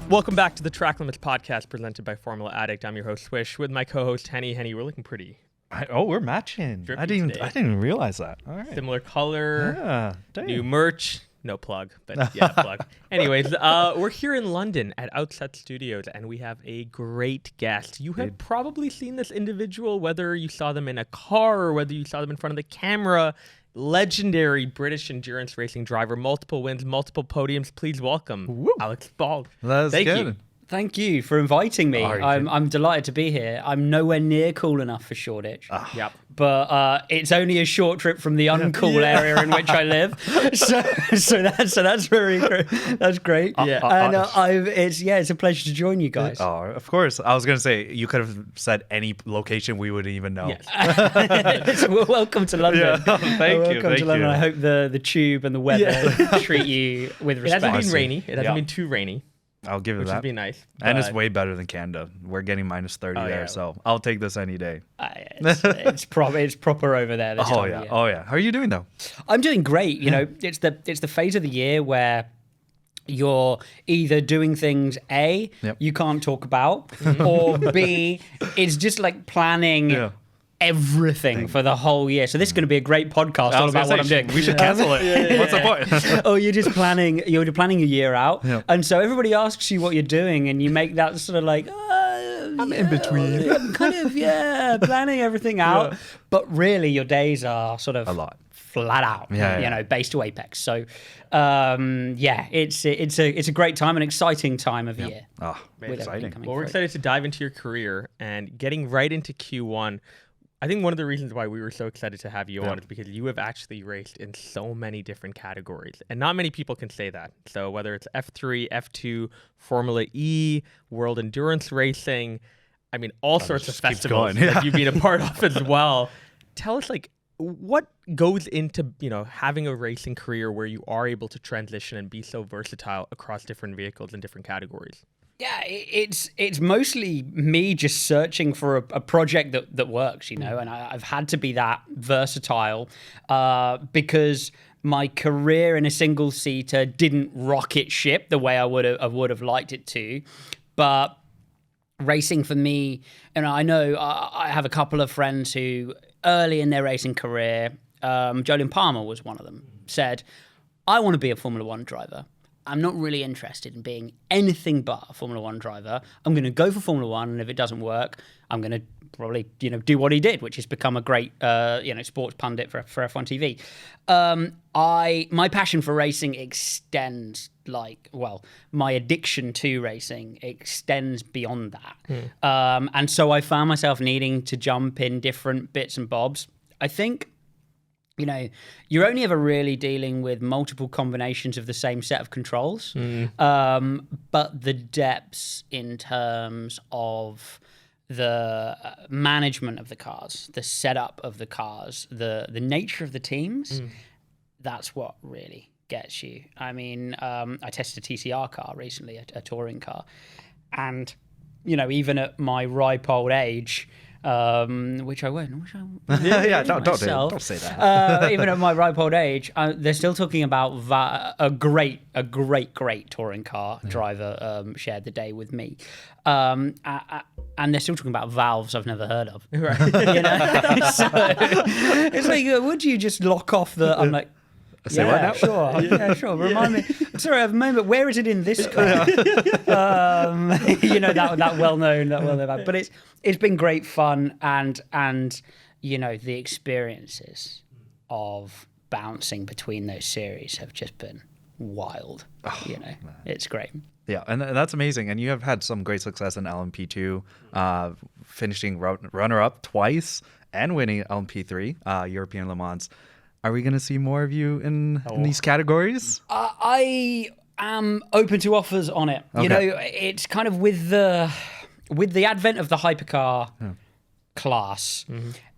Welcome back to the Track Limits podcast presented by Formula Addict. I'm your host Swish with my co-host Henny. Henny, we're looking pretty. We're matching. I didn't even realize that. All right. Similar color. Yeah. Damn. New merch. No plug, but yeah, plug. Anyways, we're here in London at Outset Studios, and we have a great guest. You have probably seen this individual, whether you saw them in a car or whether you saw them in front of the camera. Legendary British endurance racing driver, multiple wins, multiple podiums. Please welcome Alex Brundle. Thank you. Thank you for inviting me. I'm delighted to be here. I'm nowhere near cool enough for Shoreditch. Yep. But it's only a short trip from the uncool area in which I live. So that's very great. That's great. And it's a pleasure to join you guys. Oh, of course. I was gonna say you could have said any location we wouldn't even know. Yes. Welcome to London. Yeah. Thank you. Welcome to London. I hope the tube and the weather treat you with respect. It hasn't been rainy. It hasn't been too rainy. I'll give it which that. would be nice. And it's way better than Canada. We're getting minus 30 there, so I'll take this any day. It's proper over there. This time of year. Oh yeah. How are you doing though? I'm doing great. You know, it's the phase of the year where you're either doing things A, you can't talk about, or B, it's just like planning everything for the whole year. So this is going to be a great podcast all about what I'm doing. We should cancel it. What's the point? Oh, you're planning a year out. And so everybody asks you what you're doing and you make that sort of like, I'm in between. I'm kind of, planning everything out. But really your days are sort of a lot. Flat out, base to apex. So, it's a great time, an exciting time of year. Oh, exciting. Well, we're excited to dive into your career and getting right into Q1. I think one of the reasons why we were so excited to have you on is because you have actually raced in so many different categories, and not many people can say that. So whether it's F3, F2, Formula E, World Endurance Racing, I mean, all sorts of festivals that you've been a part of as well. Tell us, like, what goes into, having a racing career where you are able to transition and be so versatile across different vehicles and different categories? Yeah, it's mostly me just searching for a project that works, and I've had to be that versatile because my career in a single seater didn't rocket ship the way I would have liked it to, but racing for me, and I know I have a couple of friends who early in their racing career, Jolyon Palmer was one of them, said, I want to be a Formula One driver. I'm not really interested in being anything but a Formula One driver. I'm going to go for Formula One, and if it doesn't work, I'm going to probably, do what he did, which is become a great, sports pundit for F1TV. My passion for racing extends my addiction to racing extends beyond that. And so I found myself needing to jump in different bits and bobs. I think, you're only ever really dealing with multiple combinations of the same set of controls. But the depths in terms of the management of the cars, the setup of the cars, the nature of the teams, that's what really gets you. I mean, I tested a TCR car recently, a touring car. And, even at my ripe old age, which I won't. Don't say that. Even at my ripe old age, they're still talking about a great touring car driver shared the day with me, and they're still talking about valves I've never heard of. Right. So it's like, would you just lock off the? I'm like. Say what now? Sure. Yeah, sure. Remind me. Sorry, I have a moment. Where is it in this car? That well-known. But it's been great fun, and the experiences of bouncing between those series have just been wild. It's great. Yeah, and that's amazing. And you have had some great success in LMP2, finishing runner-up twice and winning LMP3, European Le Mans. Are we going to see more of you in these categories? I am open to offers on it. Okay. It's kind of with the advent of the hypercar class,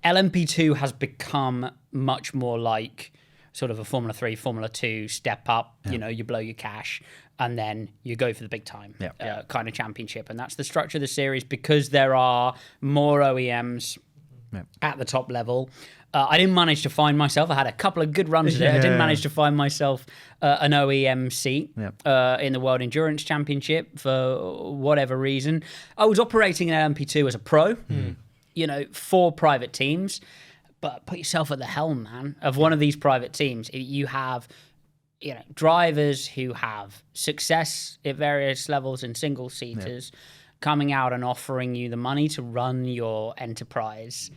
LMP2 has become much more like sort of a Formula 3, Formula 2 step up. You blow your cash and then you go for the big time kind of championship. And that's the structure of the series because there are more OEMs at the top level. I didn't manage to find myself. I had a couple of good runs at it. I didn't manage to find myself an OEM seat in the World Endurance Championship for whatever reason. I was operating an LMP2 as a pro, for private teams. But put yourself at the helm, man, of one of these private teams. You have, drivers who have success at various levels in single seaters coming out and offering you the money to run your enterprise.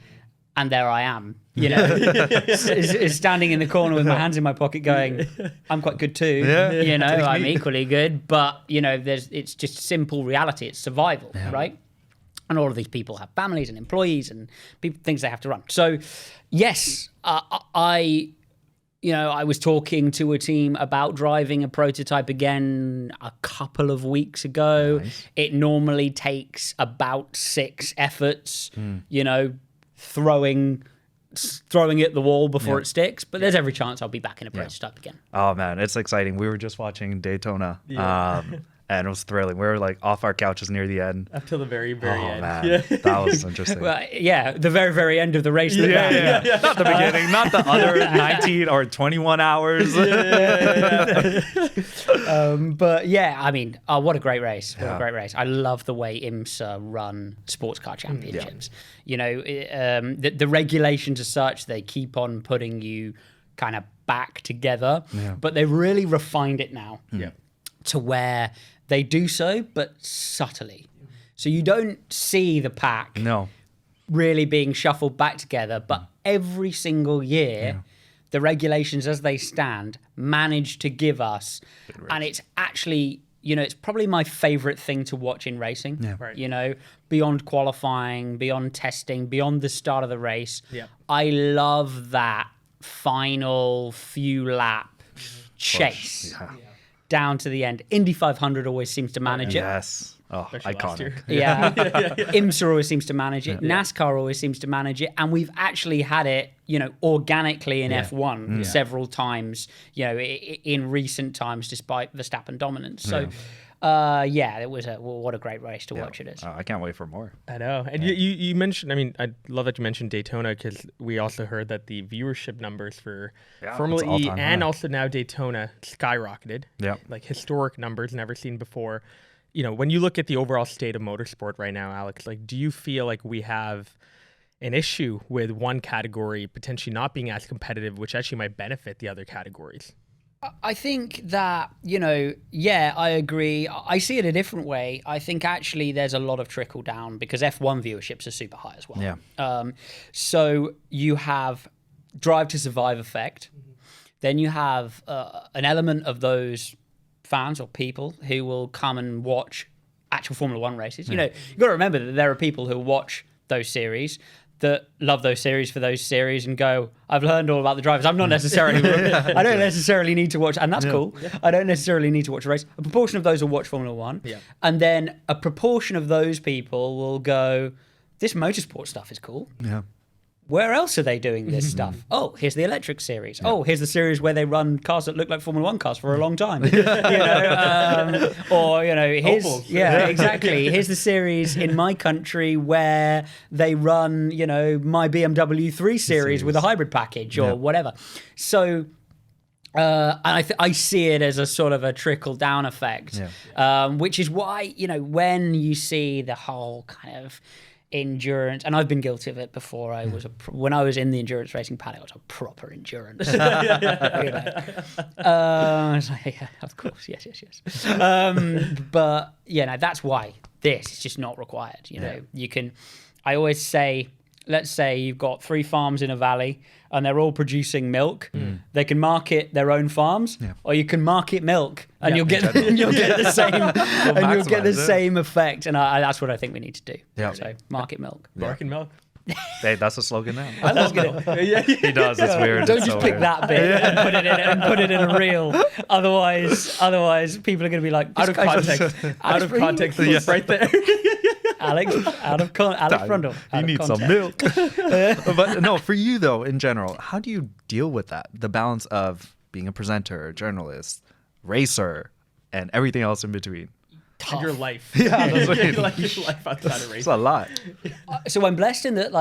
And there I am, standing in the corner with my hands in my pocket going, I'm quite good too. I'm equally good. But, it's just simple reality. It's survival, right? And all of these people have families and employees and things they have to run. So, yes, I was talking to a team about driving a prototype again a couple of weeks ago. Nice. It normally takes about 6 efforts, throwing it at the wall before it sticks, but there's every chance I'll be back in a prototype again. Oh man, it's exciting. We were just watching Daytona, and it was thrilling. We were like off our couches near the end. Up till the very, very end. Man. That was interesting. Well, the very, very end of the race. Not the beginning, not the other 19 or 21 hours. But what a great race. What a great race. I love the way IMSA run sports car championships. The regulations are such, they keep on putting you kind of back together, but they've really refined it now to where they do so, but subtly. So you don't see the pack really being shuffled back together, but every single year, the regulations as they stand manage to give us, and it's actually, it's probably my favorite thing to watch in racing, beyond qualifying, beyond testing, beyond the start of the race. I love that final few lap chase down to the end. Indy 500 always seems to manage it. Yes. Oh, iconic. IMSA always seems to manage it. NASCAR always seems to manage it. And we've actually had it, organically in F1 several times, in recent times, despite Verstappen dominance. So, it was what a great race to watch it is. I can't wait for more. I know. And you mentioned, I love that you mentioned Daytona, because we also heard that the viewership numbers for Formula E and also now Daytona skyrocketed. Like historic numbers never seen before. When you look at the overall state of motorsport right now, Alex, do you feel like we have an issue with one category potentially not being as competitive, which actually might benefit the other categories? I think that, I agree. I see it a different way. I think actually there's a lot of trickle down because F1 viewerships are super high as well. So you have Drive to Survive effect. Then you have an element of those fans or people who will come and watch actual Formula One races. You've got to remember that there are people who watch those series that love those series for those series and go, I've learned all about the drivers. I'm not necessarily, I don't necessarily need to watch, and that's cool. I don't necessarily need to watch a race. A proportion of those will watch Formula One. And then a proportion of those people will go, this motorsport stuff is cool. Where else are they doing this stuff? Oh, here's the electric series. Oh, here's the series where they run cars that look like Formula One cars for a long time. Here's exactly. Here's the series in my country where they run, my BMW 3 series with a hybrid package or whatever. So I see it as a sort of a trickle down effect, which is why, when you see the whole kind of endurance, and I've been guilty of it before. When I was in the endurance racing paddock, I was a proper endurance. Of course, yes. But that's why this is just not required. You can. I always say, let's say you've got 3 farms in a valley and they're all producing milk. They can market their own farms, or you can market milk, and you'll get the same effect. And that's what I think we need to do. So market milk. Market milk. Hey, that's a slogan now. I love it. He does. It's weird. Don't just pick that bit and put it in a reel. Otherwise, people are going to be like, out of context. Out of context. Right there. Alex Brundle. You need some milk. But no, for you though, in general, how do you deal with that? The balance of being a presenter, journalist, racer, and everything else in between. Tough. And your life. That's what your life outside of racing. It's a lot. So I'm blessed in that,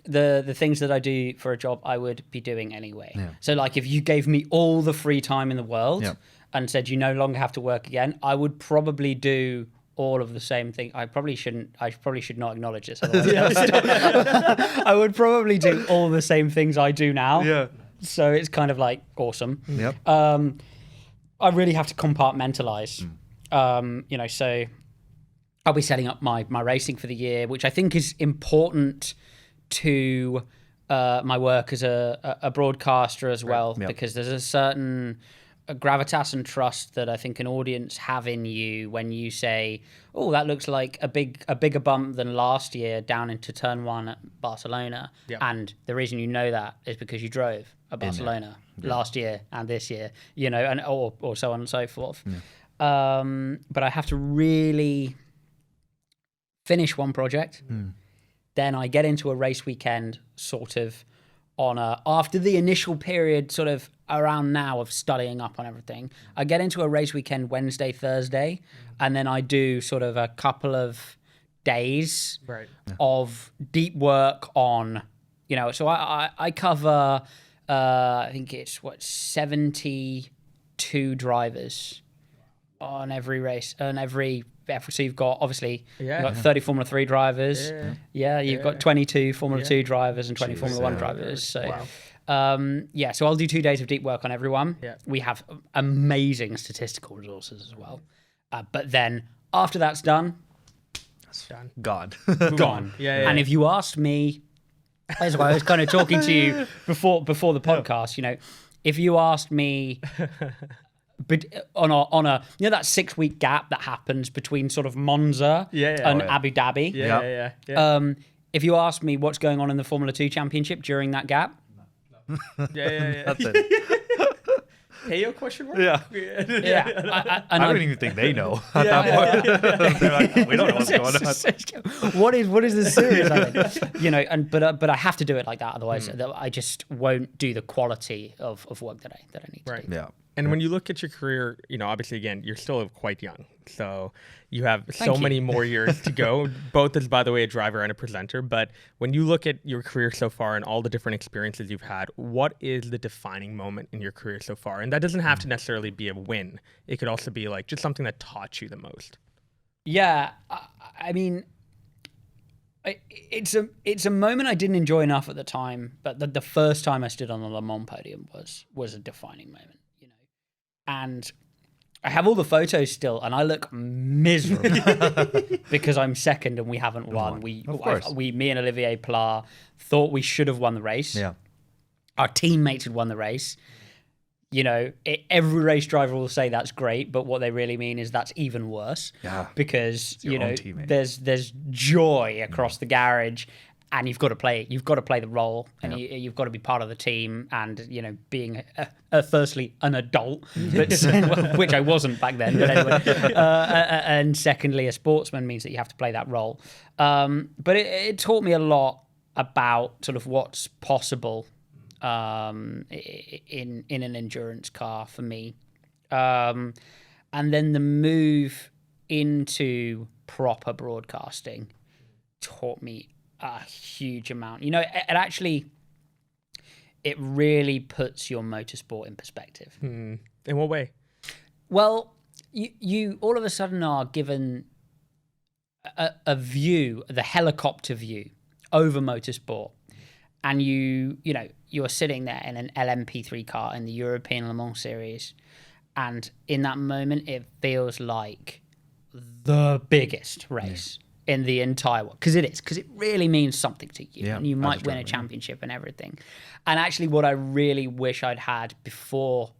the things that I do for a job, I would be doing anyway. Yeah. So like if you gave me all the free time in the world Yeah. and said you no longer have to work again, I would probably do all of the same thing. I probably should not acknowledge this. Otherwise I would probably do all the same things I do now. Yeah. So it's kind of like awesome. Yep. I really have to compartmentalize. So I'll be setting up my racing for the year, which I think is important to my work as a broadcaster as well, Yep. because there's a certain gravitas and trust that I think an audience have in you when you say, "Oh, that looks like a bigger bump than last year down into turn 1 at Barcelona," and the reason you know that is because you drove at Barcelona last year and this year, and or so on and so forth. But I have to really finish one project, then I get into a race weekend sort of after the initial period sort of around now of studying up on everything. I get into a race weekend Wednesday, Thursday, and then I do sort of a couple of days of deep work on, so I cover, I think it's 72 drivers on every race, so you've got obviously you've got 30 Formula 3 drivers, you've got 22 Formula 2 drivers and 20 Formula 1 drivers. So so I'll do 2 days of deep work on everyone. We have amazing statistical resources as well, but then after that's done, Gone. And if you asked me, as I was kind of talking to you before the podcast, if you asked me but on a that 6-week gap that happens between sort of Monza and Abu Dhabi. If you ask me what's going on in the Formula 2 Championship during that gap, That's it. Heyo question mark? I don't even think they know at that point. They're like, we don't know what's going on. What is this series? But I have to do it like that, otherwise I just won't do the quality of work that I need to do. Yeah. And when you look at your career, obviously, again, you're still quite young. So you have so many more years to go, both as, by the way, a driver and a presenter. But when you look at your career so far and all the different experiences you've had, what is the defining moment in your career so far? And that doesn't have to necessarily be a win. It could also be like just something that taught you the most. Yeah. I mean, it's a moment I didn't enjoy enough at the time. But the first time I stood on the Le Mans podium was a defining moment. And I have all the photos still, and I look miserable because I'm second and we haven't won. Me and Olivier Pla thought we should have won the race. Yeah. Our teammates had won the race. Every race driver will say that's great, but what they really mean is that's even worse. Yeah. Because there's joy across the garage. And you've got to play the role, and you've got to be part of the team, and being firstly an adult, but which I wasn't back then, but anyway, and secondly a sportsman means that you have to play that role. But it taught me a lot about sort of what's possible in an endurance car for me, and then the move into proper broadcasting taught me a huge amount. It really puts your motorsport in perspective. In what way? Well, you all of a sudden are given a view, the helicopter view over motorsport, and you're sitting there in an LMP3 car in the European Le Mans series, and in that moment it feels like the biggest race in the entire world, because it really means something to you, and you might win a championship and everything. And actually what I really wish I'd had before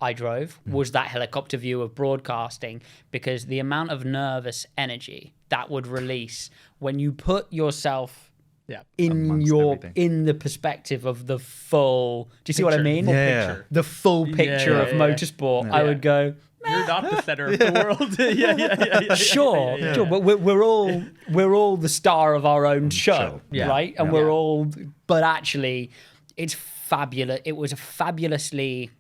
I drove was that helicopter view of broadcasting, because the amount of nervous energy that would release when you put yourself in the perspective of the full, do you see what I mean? The full picture of motorsport. I would go, you're not the center of the world. Sure, but we're all the star of our own show, right? And we're all, but actually, it's fabulous. It was fabulously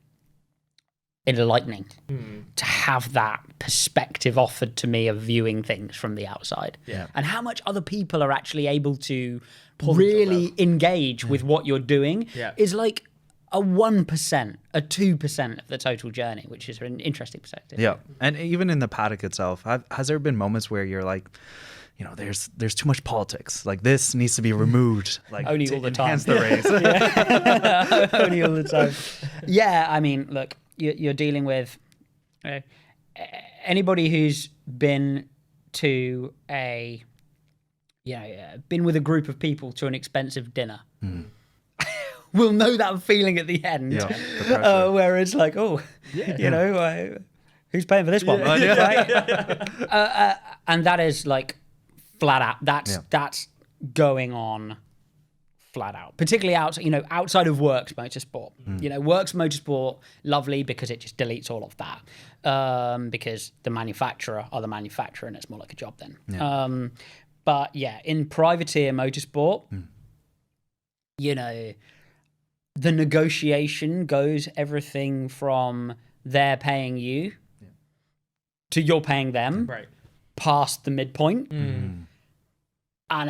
enlightening to have that perspective offered to me of viewing things from the outside, and how much other people are actually able to the engage with what you're doing is like a 1%, a 2% of the total journey, which is an interesting perspective. Yeah. And even in the paddock itself, has there been moments where you're like, you know, there's too much politics. Like this needs to be removed. Like only all the time. Enhance the race. Only all the time. Yeah, I mean, look, you're dealing with anybody who's been to been with a group of people to an expensive dinner. Will know that feeling at the end, where it's like, who's paying for this one? Right? And that is like flat out. That's going on flat out, particularly outside of Works Motorsport. Works Motorsport, lovely because it just deletes all of that, because the manufacturer are the manufacturer, and it's more like a job then. But yeah, in privateer motorsport, the negotiation goes everything from they're paying you to you're paying them, past the midpoint. And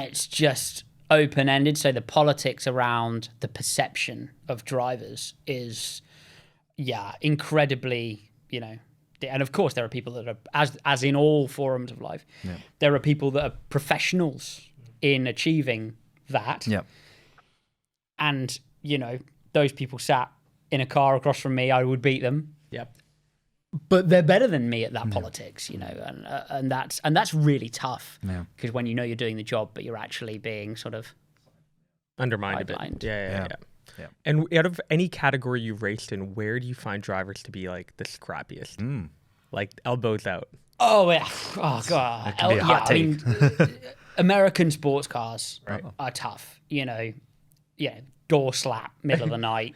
it's just open-ended. So the politics around the perception of drivers is, incredibly, and of course there are people that are, as in all forums of life, there are people that are professionals in achieving that. And, those people sat in a car across from me, I would beat them. But they're better than me at that politics, and that's really tough. Because when you're doing the job, but you're actually being sort of undermined a bit. Yeah. And out of any category you've raced in, where do you find drivers to be like the scrappiest? Like elbows out. Oh yeah. Oh god. That can be a hot take. American sports cars are tough. Door slap, middle of the night.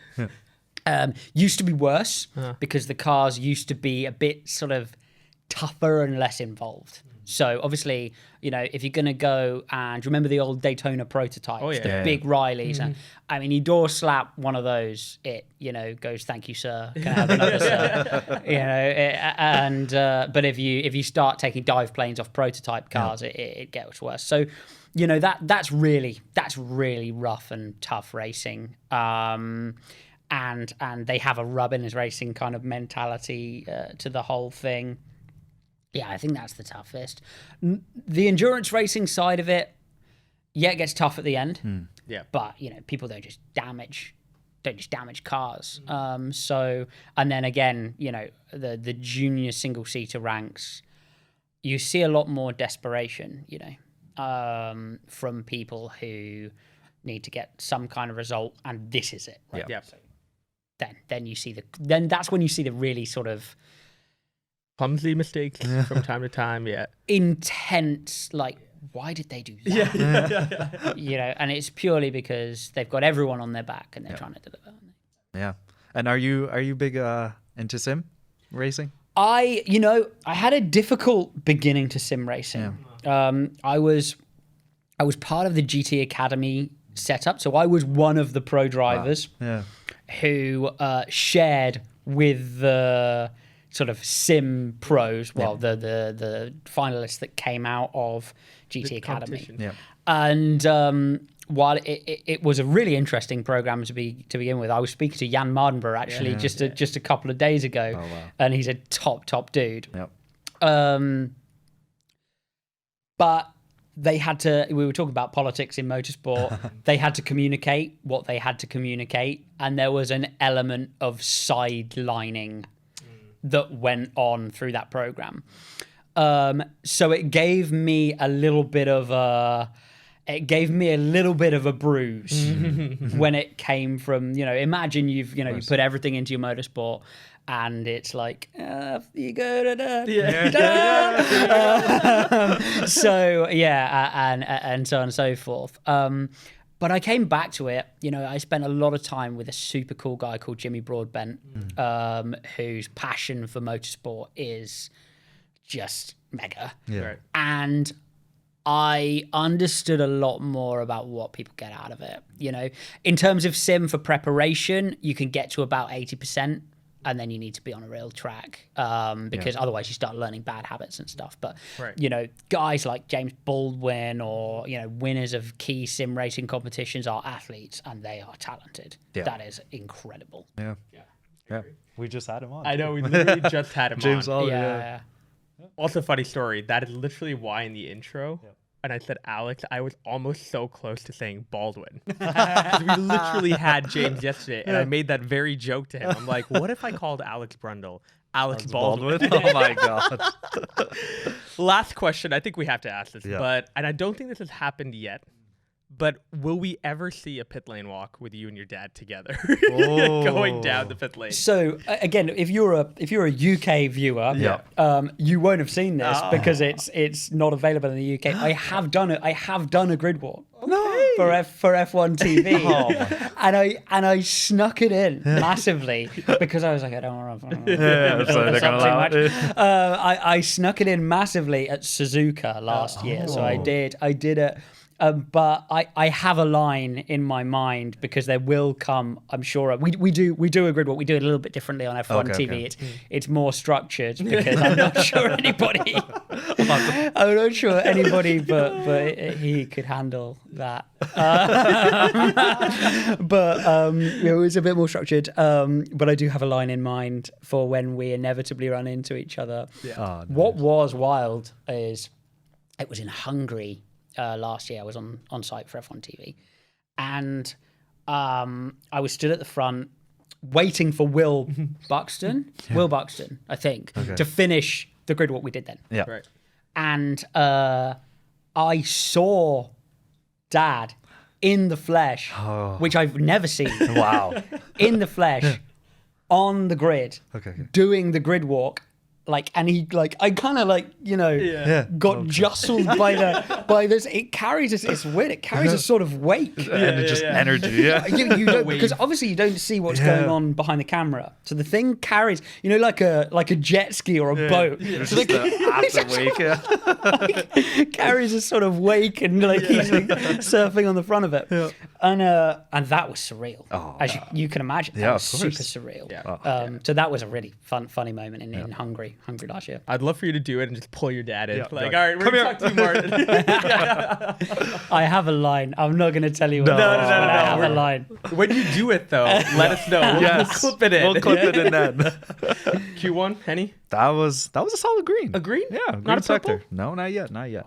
Used to be worse because the cars used to be a bit sort of tougher and less involved. So obviously, if you're going to go and remember the old Daytona prototypes, the big Rileys, and I mean, you door slap one of those, it goes, "Thank you, sir. Can I have another, sir?" But if you start taking dive planes off prototype cars, it gets worse. So, that's really rough and tough racing. And they have a rubbing racing kind of mentality to the whole thing. Yeah, I think that's the toughest. The endurance racing side of it, it gets tough at the end. But people don't just damage cars. So, and then again, the junior single seater ranks, you see a lot more desperation. From people who need to get some kind of result, and this is it. Right? So then you see that's when you see the really sort of clumsy mistakes from time to time. Intense, like, why did they do that? And it's purely because they've got everyone on their back and they're trying to deliver. And are you big into sim racing? I had a difficult beginning to sim racing. I was part of the GT Academy setup, so I was one of the pro drivers who shared with the sort of sim pros, the finalists that came out of GT Academy. And while it was a really interesting program to begin with, I was speaking to Jan Mardenborough actually just a couple of days ago, and he's a top dude. But they had to. We were talking about politics in motorsport. They had to communicate what they had to communicate, and there was an element of sidelining that went on through that program. So it gave me a little bit of a bruise when it came from, imagine you put everything into your motorsport and it's like, you go so and so on and so forth. But I came back to it. I spent a lot of time with a super cool guy called Jimmy Broadbent, whose passion for motorsport is just mega. And I understood a lot more about what people get out of it. In terms of sim for preparation, you can get to about 80%. and then you need to be on a real track because otherwise you start learning bad habits and stuff. But you know, guys like James Baldwin or you know winners of key sim racing competitions are athletes and they are talented. That is incredible. Yeah. We just had him on. I know, we literally just had him James on. Yeah. Also, funny story. That is literally why in the intro, and I said Alex, I was almost so close to saying Baldwin. Because we literally had James yesterday, and I made that very joke to him. I'm like, what if I called Alex Brundle Alex Baldwin? Oh my God. Last question. I think we have to ask this, and I don't think this has happened yet. But will we ever see a pit lane walk with you and your dad together going down the pit lane? So again, if you're a UK viewer, you won't have seen this because it's not available in the UK. I have done it. I have done a grid walk for F1TV, and I snuck it in massively because I was like, I don't want to. I snuck it in massively at Suzuka last year, so I did it. But I have a line in my mind because there will come, I'm sure. We do a grid walk. We do it a little bit differently on F1 TV. It's more structured because I'm not sure anybody. I'm not sure anybody, but he could handle that. But it was a bit more structured. But I do have a line in mind for when we inevitably run into each other. Nice. What was wild is it was in Hungary. Last year I was on site for F1 TV, and I was stood at the front waiting for Will Buxton, I think, to finish the grid walk we did then. Yeah. Right. And I saw Dad in the flesh, which I've never seen. Wow. In the flesh, on the grid, doing the grid walk. And he I kind of got jostled by this. It carries it's weird. It carries a sort of wake and just energy. Yeah, you don't, because obviously you don't see what's going on behind the camera. So the thing carries, like a jet ski or a boat. So wake. Carries a sort of wake and he's surfing on the front of it. Yeah. And that was surreal, as you can imagine. That was super surreal. Yeah. So that was a really funny moment in Hungary last year. I'd love for you to do it and just pull your dad in. All right, we're going to talk to you, Martin. I have a line. I'm not going to tell you what I have a line. When you do it, though, let us know. We'll clip it in. We'll clip it in then. Q1, Henny? That was a solid green. A green? Yeah. Green not a purple? sector. No, not yet. Yeah.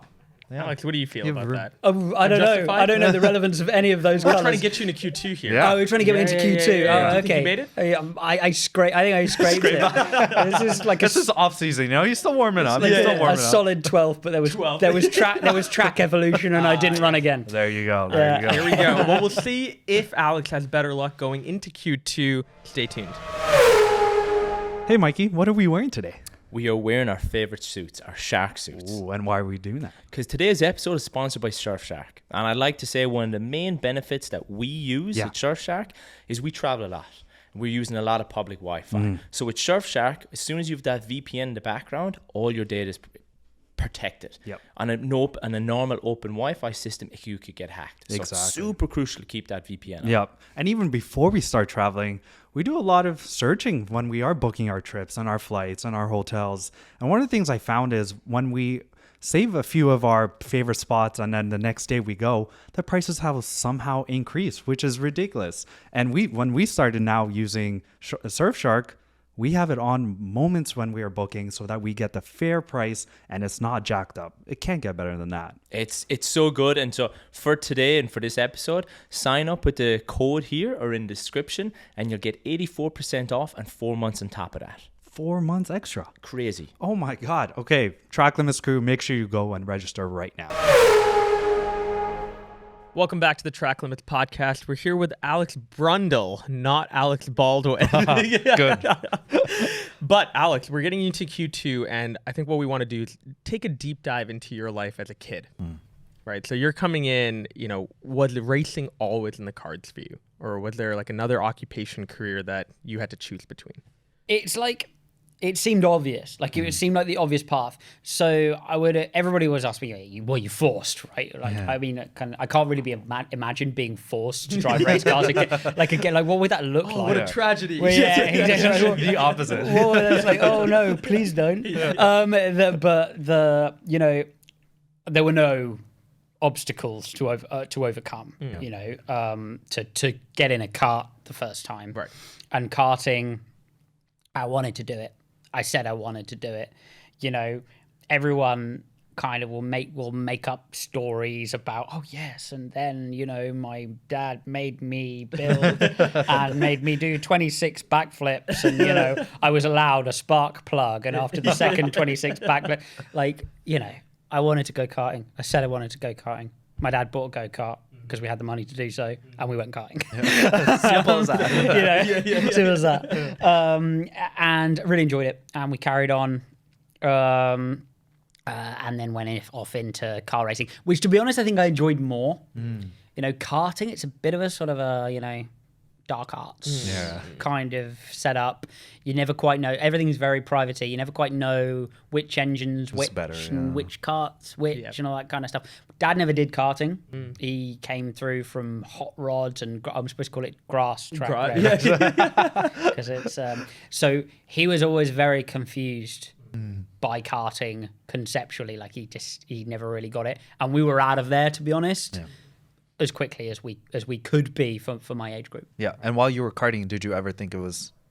Alex, what do you feel about that? I don't know. I don't know the relevance of any of those We're colours. trying to get you into Q2 here. Yeah. Oh, we're trying to get me into Q2. Yeah. Oh, okay. You made it? I think I scraped it. This is off season, He's still warming up. A solid 12th, but there was track evolution, and I didn't run again. There you go. Here we go. Well, we'll see if Alex has better luck going into Q2. Stay tuned. Hey, Mikey, what are we wearing today? We are wearing our favorite suits, our shark suits. Ooh, and why are we doing that? Because today's episode is sponsored by Surfshark. And I'd like to say one of the main benefits that we use at Surfshark is we travel a lot. We're using a lot of public Wi-Fi. So with Surfshark, as soon as you have that VPN in the background, all your data is protected. Yep. On a normal open Wi-Fi system, you could get hacked. So it's super crucial to keep that VPN on. Yep. And even before we start traveling, we do a lot of searching when we are booking our trips and our flights and our hotels. And one of the things I found is when we save a few of our favorite spots and then the next day we go, the prices have somehow increased, which is ridiculous. And when we started now using Surfshark, we have it on moments when we are booking so that we get the fair price and it's not jacked up. It can't get better than that. It's so good. And so for today and for this episode, sign up with the code here or in the description and you'll get 84% off and 4 months on top of that. 4 months extra. Crazy. Oh my God. Okay, Track Limits crew, make sure you go and register right now. Welcome back to the Track Limits podcast. We're here with Alex Brundle, not Alex Baldwin. Good. But Alex, we're getting into Q2, and I think what we want to do is take a deep dive into your life as a kid. Right? So you're coming in, was racing always in the cards for you? Or was there another occupation career that you had to choose between? It's it seemed obvious. Like it seemed like the obvious path. So everybody was asking me, well, you're forced, right? Like, I mean, I can't really imagine being forced to drive race cars again. Like, what would that look like? What a tragedy. Well, The opposite. Well, it's like, oh no, please don't. There were no obstacles to overcome. You know, to get in a kart the first time, Right. And karting, I wanted to do it. I said I wanted to do it. You know, everyone kind of will make up stories about, oh yes, and then, you know, my dad made me build and made me do 26 backflips, and, you know, I was allowed a spark plug, and after the second 26 backflip, like, you know, I wanted to go karting. I said I wanted to go karting. My dad bought a go-kart because we had the money to do so, and we went karting. Simple as that. You know, simple as that. And really enjoyed it, and we carried on. And then went off into car racing, which, to be honest, I think I enjoyed more. You know, karting, it's a bit of a sort of a, you know, dark arts kind of setup. You never quite know. Everything's very privacy. You never quite know which engines, which karts, which, and all that kind of stuff. Dad never did karting. He came through from hot rods and I'm supposed to call it grass track. Because it's so he was always very confused by karting conceptually. Like he never really got it, and we were out of there, to be honest. As quickly as we could be for my age group. Yeah. And while you were karting, did you ever think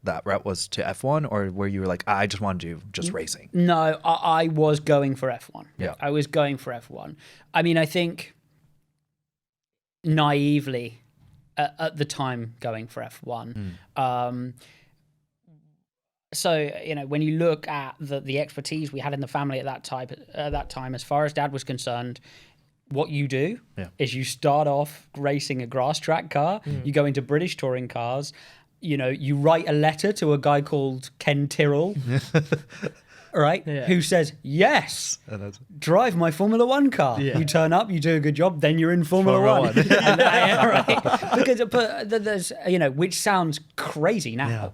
that route was to F1, or were you like, I just want to do just racing? No, I was going for F1. Yeah. I was going for F1. I mean, I think naively at the time going for F1. So, you know, when you look at the expertise we had in the family at that time, as far as Dad was concerned, what you do is you start off racing a grass track car, you go into British touring cars, you know, you write a letter to a guy called Ken Tyrrell, right, who says, yes, drive my Formula One car. You turn up, you do a good job, then you're in Formula One. Right? Because, but there's, you know, which sounds crazy now.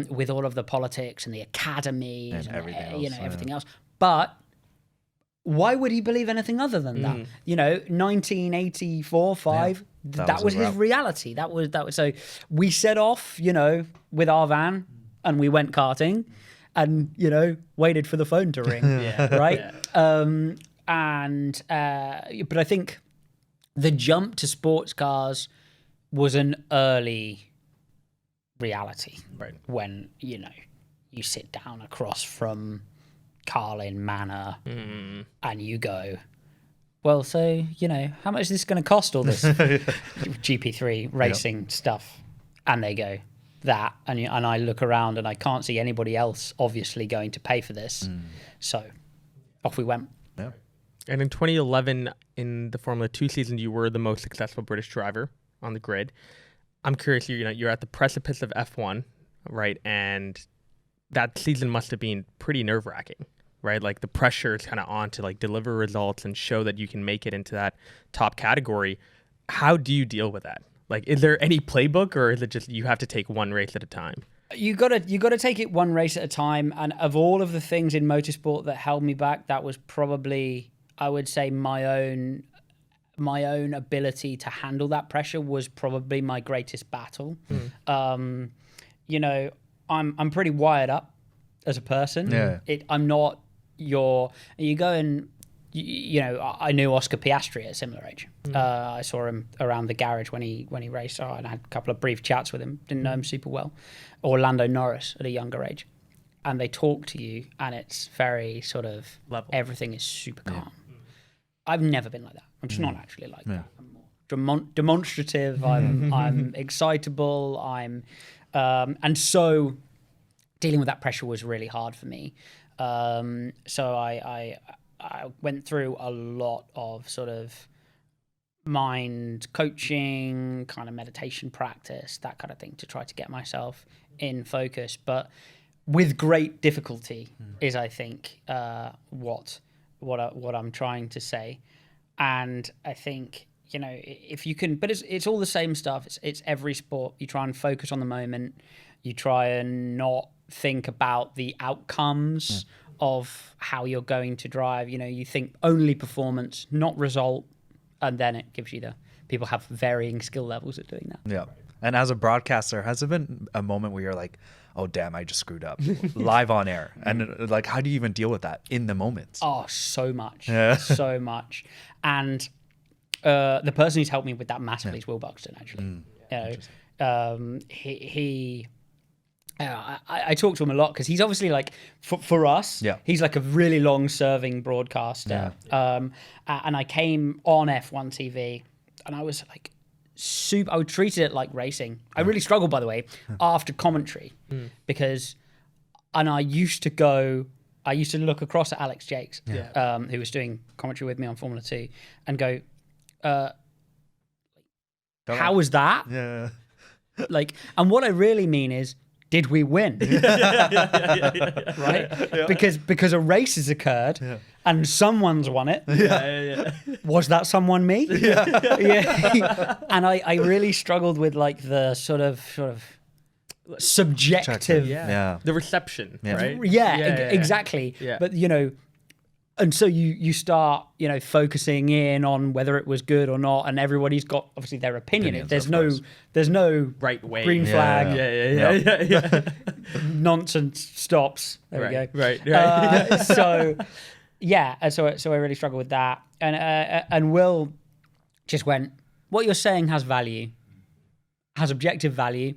With all of the politics and the academies and everything else, you know, everything else. But why would he believe anything other than that? You know, 1984, 5, that was his reality. That was. So we set off, you know, with our van, and we went karting, and, you know, waited for the phone to ring, right? But I think the jump to sports cars was an early reality, right? When, you know, you sit down across from Carlin Manor and you go, well, so, you know, how much is this going to cost, all this GP3 racing stuff? And they go, that. And I look around and I can't see anybody else obviously going to pay for this. So off we went. Yeah. And in 2011, in the Formula 2 season, you were the most successful British driver on the grid. I'm curious, you know, you're at the precipice of F1, right? And that season must have been pretty nerve-wracking, right? Like the pressure is kind of on to like deliver results and show that you can make it into that top category. How do you deal with that? Like, is there any playbook, or is it just you have to take one race at a time? You gotta take it one race at a time. And of all of the things in motorsport that held me back, that was probably, I would say, my own ability to handle that pressure was probably my greatest battle. You know, I'm pretty wired up as a person. I'm not you go and you know, I knew Oscar Piastri at a similar age. I saw him around the garage when he raced, and I had a couple of brief chats with him. Didn't know him super well. Or Lando Norris at a younger age, and they talk to you, and it's very sort of level. Everything is super calm. I've never been like that. I'm just not actually like that. I'm more demonstrative. I'm excitable. And so dealing with that pressure was really hard for me. So I went through a lot of sort of mind coaching, kind of meditation practice, that kind of thing, to try to get myself in focus, but with great difficulty is, I think, what I'm trying to say. And I think, you know, if you can, but it's all the same stuff. It's every sport. You try and focus on the moment. You try and not think about the outcomes of how you're going to drive. You know, you think only performance, not result, and then it gives you people have varying skill levels at doing that. Yeah. And as a broadcaster, has there been a moment where you're like, oh, damn, I just screwed up live on air? And like, how do you even deal with that in the moment? Oh, so much. So much. And the person who's helped me with that massively is Will Buxton, actually. You know, I talk to him a lot because he's obviously like, for us, he's like a really long-serving broadcaster. And I came on F1TV and I was like, I would treat it like racing. I really struggled, by the way, after commentary because, and I used to look across at Alex Jakes, who was doing commentary with me on Formula 2 and go, how was that? Yeah. Like, and what I really mean is, did we win? Right? Yeah. Because a race has occurred and someone's won it. Was that someone me? Yeah. And I really struggled with like the sort of subjective. The reception, right? Exactly. Yeah. But you know, and so you start, you know, focusing in on whether it was good or not, and everybody's got obviously their opinion. If there's no right way, green flag, nonsense stops. There we go. Right. So I really struggle with that, and Will just went, what you're saying has value, has objective value,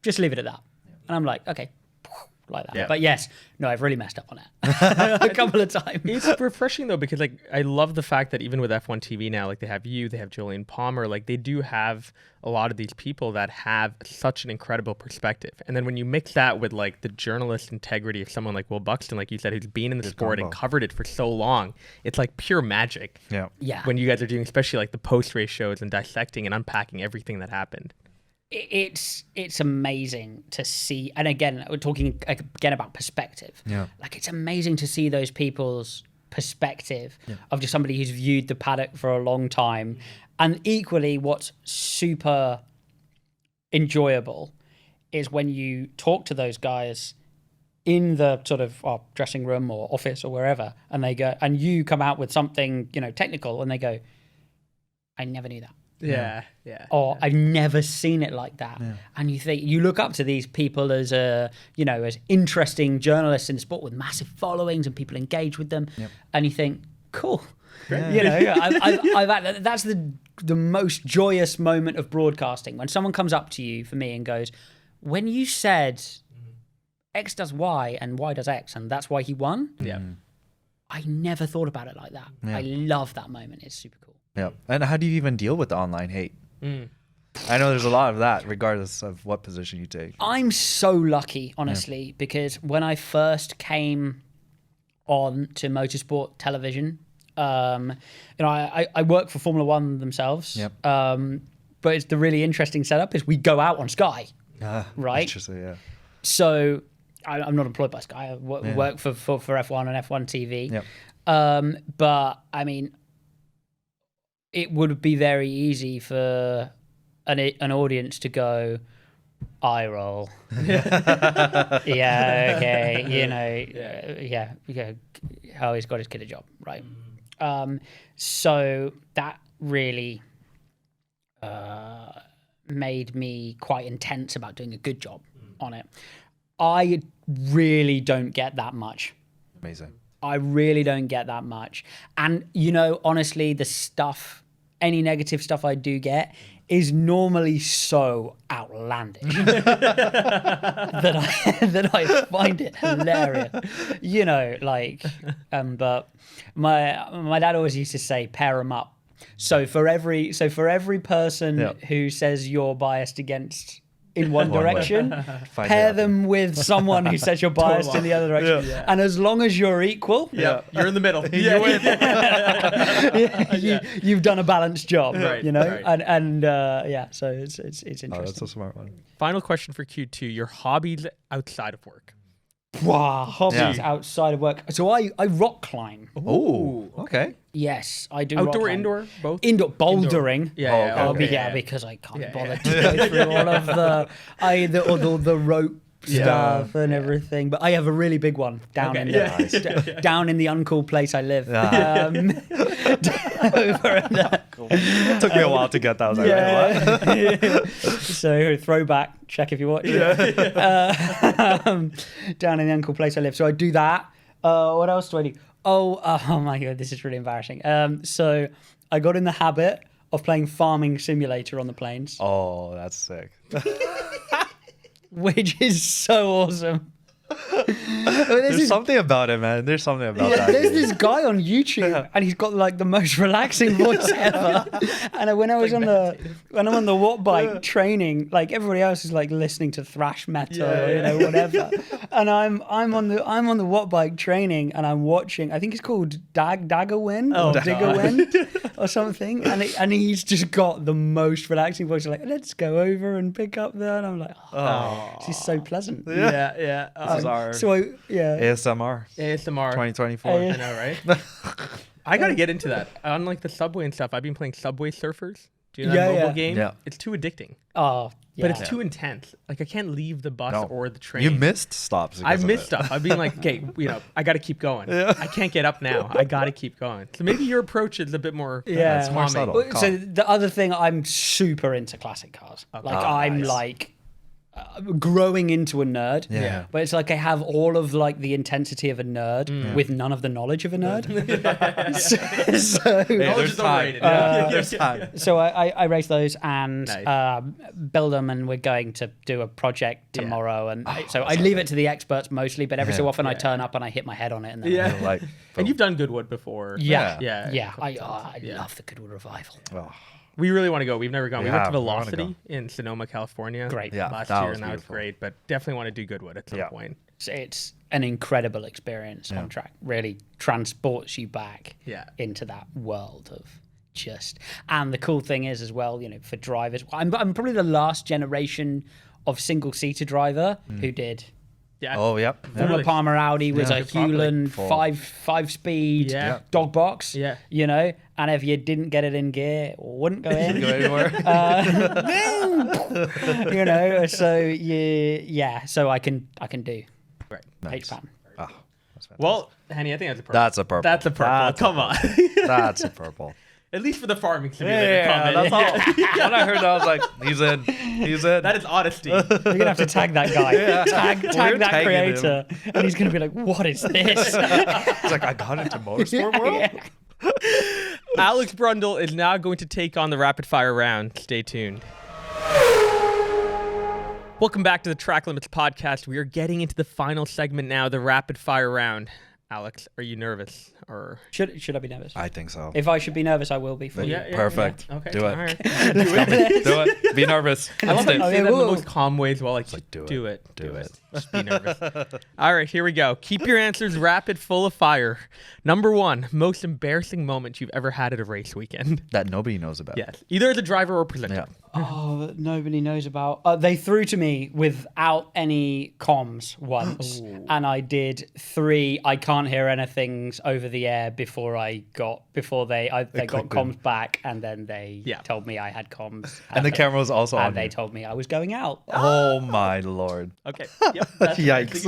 just leave it at that. And I'm like, okay. Like that. But yes, no, I've really messed up on it a couple of times. It's refreshing though, because like I love the fact that even with F1TV now, like they have Julian Palmer, like they do have a lot of these people that have such an incredible perspective. And then when you mix that with like the journalist integrity of someone like Will Buxton, like you said, who's been in the sport and covered it for so long, it's like pure magic. Yeah. When you guys are doing, especially like the post-race shows and dissecting and unpacking everything that happened. It's amazing to see, and again, we're talking again about perspective. Yeah, like it's amazing to see those people's perspective of just somebody who's viewed the paddock for a long time, and equally, what's super enjoyable is when you talk to those guys in the sort of dressing room or office or wherever, and they go, and you come out with something, you know, technical, and they go, "I never knew that." Or I've never seen it like that. And you look up to these people as as interesting journalists in the sport with massive followings and people engage with them. And you think, cool. You know, that's the most joyous moment of broadcasting, when someone comes up to you, for me, and goes, when you said X does Y and Y does X and that's why he won. I never thought about it like that. I love that moment. It's super cool. Yeah. And how do you even deal with the online hate? I know there's a lot of that, regardless of what position you take. I'm so lucky, honestly, because when I first came on to motorsport television, I work for Formula One themselves. But it's the really interesting setup is we go out on Sky, right? Interesting, yeah. So I'm not employed by Sky. I work for F1 and F1TV. But I mean, it would be very easy for an audience to go, eye roll. Okay, how he's got his kid a job, right? So that really made me quite intense about doing a good job on it. I really don't get that much. Amazing. I really don't get that much. And, honestly, any negative stuff I do get is normally so outlandish that I find it hilarious. But my dad always used to say, pair them up. So for every person who says you're biased against in one direction, pair them with someone who says you're biased in the other direction. And as long as you're equal, you're in the middle. You win. You've done a balanced job, right, so it's interesting. Oh, that's a smart one. Final question for Q2, your hobbies outside of work. Wow, hobbies outside of work. So I rock climb. Oh, okay. Yes, I do. Outdoor, indoor, both? Indoor, bouldering. Yeah. Because I can't bother to go through all of the rope stuff and everything. But I have a really big one down in down in the uncool place I live. It took me a while to get that. I was like, what? So throwback, check if you watch it. Down in the uncool place I live. So I do that. What else do I do? Oh my God, this is really embarrassing. So I got in the habit of playing Farming Simulator on the planes. Oh, that's sick. Which is so awesome. There's something about it, man. There's something about that. There's this guy on YouTube, and he's got like the most relaxing voice ever. And when I'm on the watt bike training, like everybody else is like listening to thrash metal, whatever. And I'm on the watt bike training, and I'm watching. I think it's called Daggerwind or Diggerwind or something. And he's just got the most relaxing voice. Like, let's go over and pick up there. And I'm like, she's so pleasant. Yeah. ASMR 2024. I know, right? I gotta get into that. On like the Subway and stuff, I've been playing Subway Surfers. Do you know that mobile game? Yeah. It's too addicting. Oh, yeah. But it's too intense. Like I can't leave the bus or the train. You missed stops. I've missed stuff. I've been like, okay, I got to keep going. I can't get up now. I got to keep going. So maybe your approach is a bit more it's more subtle. So the other thing, I'm super into classic cars. Okay. Like I'm like growing into a nerd. Yeah. But it's like I have all of like the intensity of a nerd with none of the knowledge of a nerd. Knowledge is overrated. There's time. So I race those and build them, and we're going to do a project tomorrow. And so I leave it to the experts mostly, but every so often I turn up and I hit my head on it. And then Like, and you've done Goodwood before. Yeah. I love the Goodwood Revival. oh, We really want to go. We've never gone. We went to we wanna Velocity in Sonoma, California Great. last that year, was and that was beautiful. great, but definitely want to do Goodwood at some point. It's an incredible experience on track. Really transports you back into that world of just. And the cool thing is as well, for drivers, I'm probably the last generation of single-seater driver who did. Yeah. Oh, yep. Formula Palmer Audi was a Hewland Probably. five-speed Yeah. dog box. Yeah. And if you didn't get it in gear or wouldn't go in, Go anywhere. so I can do Right. H pattern. Oh, that's fantastic. Well, Henny, I think that's a purple. That's a purple. That's a purple. Come on. That's a purple. At least for the farming simulator Yeah, comment. that's all. When I heard that, I was like, he's in. He's in. That is honesty. You're gonna have to tag that guy. Tag We're that tagging creator, and he's gonna be like, "What is this?" It's like, I got into motorsport world? Alex Brundle is now going to take on the rapid fire round. Stay tuned. Welcome back to the Track Limits podcast. We are getting into the final segment now, the rapid fire round. Alex, are you nervous? Or Should I be nervous? I think so. If I should be nervous, I will be for you. Perfect. Okay. Do it. All right. Do it. Be nervous. I love that you say that in the whoa. most calm ways. Well, like, do it. Just be nervous. All right, here we go. Keep your answers rapid, full of fire. Number one, most embarrassing moment you've ever had at a race weekend. That nobody knows about. Yes, either as a driver or presenter. Yeah. Oh, that nobody knows about. They threw to me without any comms once, and I did 3 I can't hear anything's over the air before they got comms back, and then they told me I had comms. And the camera was also on. And they you. told me I was going out. Oh my lord. Okay. Yep, that's Yikes.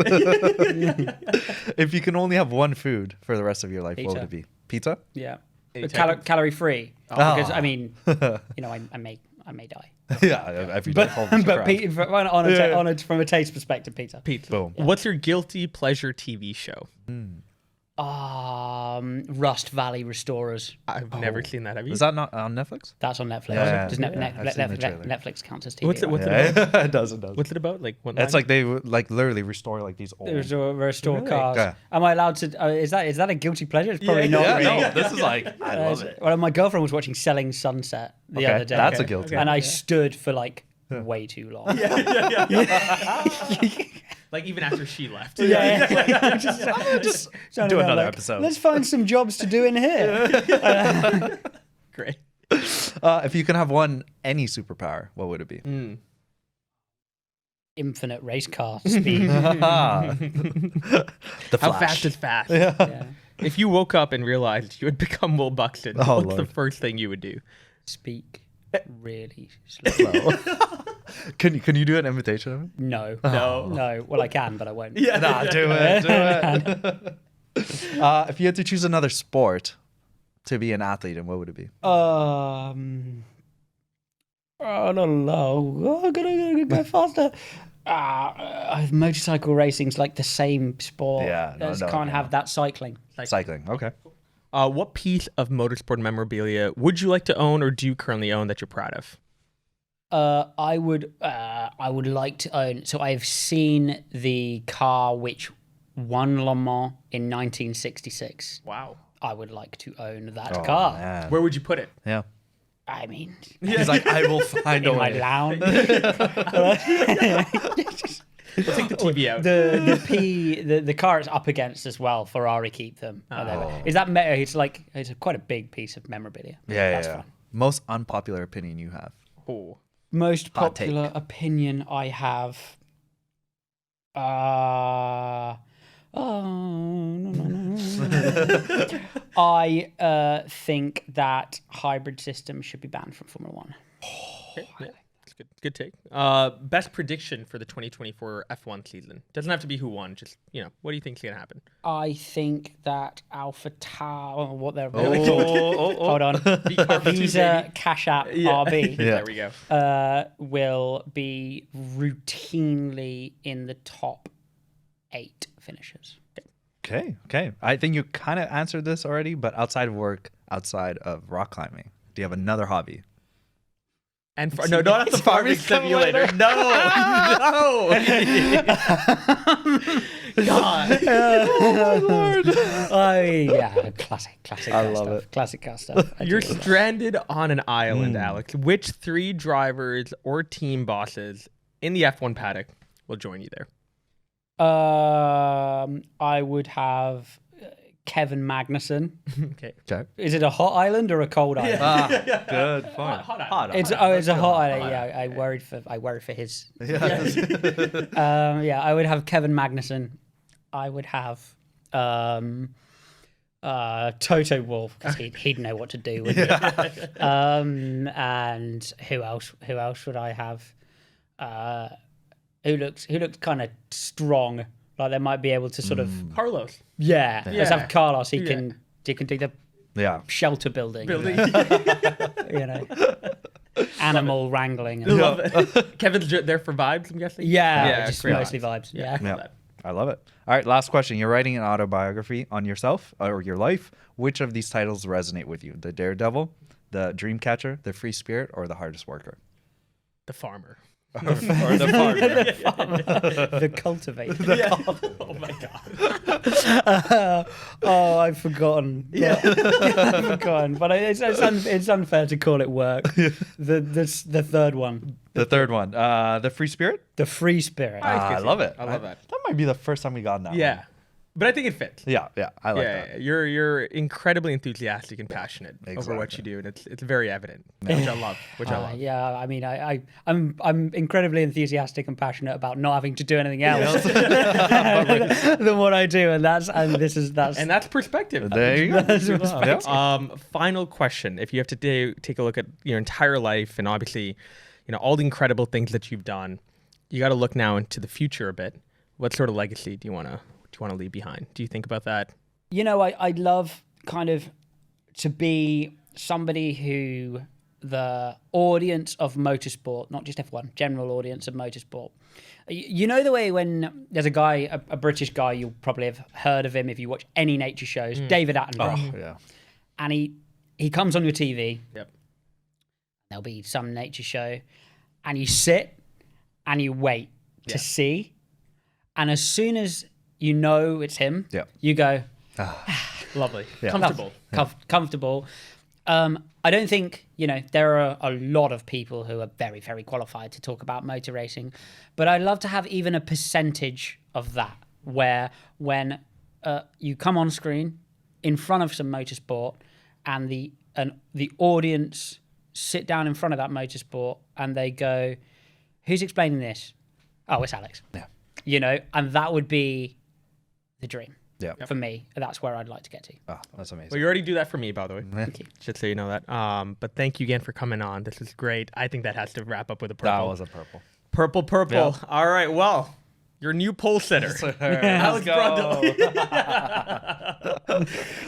If you can only have one food for the rest of your life, what would it be? Pizza? Yeah. Anytime. Calorie free. Because I mean, I may die. Yeah, every day. But from a taste perspective, pizza. Pizza. Boom. What's your guilty pleasure TV show? Rust Valley Restorers. I've never seen that. Have you? Is that not on Netflix? That's on Netflix. Yeah, Does I've seen the trailer. Netflix counts as TV? What's it right? about? It does. What's it about? Like what? It's like they like literally restore like these old. Restore cars. Yeah. Am I allowed to? Is that a guilty pleasure? It's probably not. Yeah, really. no, this is like I love it. Well, my girlfriend was watching Selling Sunset the other day. That's a guilty. And I stood for like way too long. Like even after she left. Just do another episode. Let's find some jobs to do in here. Great. If you can have any superpower, what would it be? Infinite race car speed. The How Flash. fast is fast? Yeah. If you woke up and realized you had become Will Buxton, what's the Lord. first thing you would do? Speak really slow. Can you do an imitation of him? No. No. No. Well, I can, but I won't. Yeah. Nah, do it. If you had to choose another sport to be an athlete in, what would it be? I don't know. Oh, gotta go faster. Motorcycle racing's like the same sport. Yeah, no, Just no, can't no. have that cycling. Cycling. Okay. What piece of motorsport memorabilia would you like to own, or do you currently own that you're proud of? I would like to own. So I've seen the car which won Le Mans in 1966. Wow. I would like to own that Oh, car. man. Where would you put it? Yeah. I mean, He's like, I will find a in my way. lounge. We'll take the TV out. The car it's up against as well. Ferrari keep them. Is that it's quite a big piece of memorabilia. Yeah, That's yeah. fun. Most unpopular opinion you have. Oh. Most Hot take. popular opinion I have. No. I think that hybrid systems should be banned from Formula One. Okay, yeah, that's good. Good take. Best prediction for the 2024 F1 season. Doesn't have to be who won. Just what do you think's gonna happen? I think that Alpha Tau, what they're Oh. hold on, Visa Cash App RB Yeah. There we go. will be routinely in the top 8 finishers. Okay. I think you kind of answered this already, but outside of work, outside of rock climbing, do you have another hobby? And no, not the farming simulator. No. God. Classic. I love it. Classic car stuff. You're stranded on an island, Alex. Which 3 drivers or team bosses in the F1 paddock will join you there? I would have Kevin Magnussen. Okay. Is it a hot island or a cold island? Good fun. It's a hot island. Yeah, I worried for his. Yeah. I would have Kevin Magnussen. I would have Toto Wolff because he'd know what to do with it. And who else? Who else would I have? Who looked kind of strong. Like they might be able to sort of Carlos. Let's have Carlos. He can do the shelter building. Animal wrangling. I love it. Kevin's there for vibes, I'm guessing. Just great mostly vibes. Yeah. Yeah. I love it. All right, last question. You're writing an autobiography on yourself or your life. Which of these titles resonate with you? The Daredevil, the Dreamcatcher, the Free Spirit, or the Hardest Worker? The farmer. Or the farmer. The cultivator. Oh my god. I've forgotten. I've forgotten. But it's unfair to call it work. The third one. The third one. The Free Spirit? The Free Spirit. I love it. I love that. That might be the first time we got that Yeah. one. But I think it fits. Yeah. I like that. You're incredibly enthusiastic and passionate over what you do, and it's very evident, which I love. Yeah, I mean, I'm incredibly enthusiastic and passionate about not having to do anything else than what I do, and that's perspective. There you go. That's perspective. Final question: if you have to take a look at your entire life, and obviously, all the incredible things that you've done, you got to look now into the future a bit. What sort of legacy do you want to leave behind? Do you think about that? I'd love kind of to be somebody who the audience of motorsport, not just F1, general audience of motorsport. The way when there's a guy, a British guy, you'll probably have heard of him if you watch any nature shows, David Attenborough. Oh, yeah. And he comes on your TV. Yep. There'll be some nature show, and you sit and you wait to see. And as soon as you know it's him, you go, Lovely. Yeah. Comfortable. Comfortable. I don't think, there are a lot of people who are very, very qualified to talk about motor racing, but I'd love to have even a percentage of that where when you come on screen in front of some motorsport and the audience sit down in front of that motorsport and they go, who's explaining this? Oh, it's Alex. Yeah. And that would be the dream. Yeah. for me. That's where I'd like to get to. Oh, that's amazing. Well, you already do that for me, by the way. Thank you. Just so you know that. But thank you again for coming on. This is great. I think that has to wrap up with a purple. That was a purple. Purple. Yeah. All right. Well, your new pole sitter, Alex Brundle.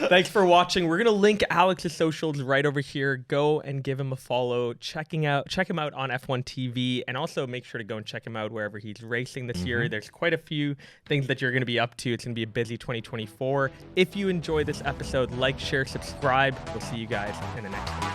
Thanks for watching. We're gonna link Alex's socials right over here. Go and give him a follow. Check him out on F1TV, and also make sure to go and check him out wherever he's racing this year. There's quite a few things that you're gonna be up to. It's gonna be a busy 2024. If you enjoy this episode, like, share, subscribe. We'll see you guys in the next one.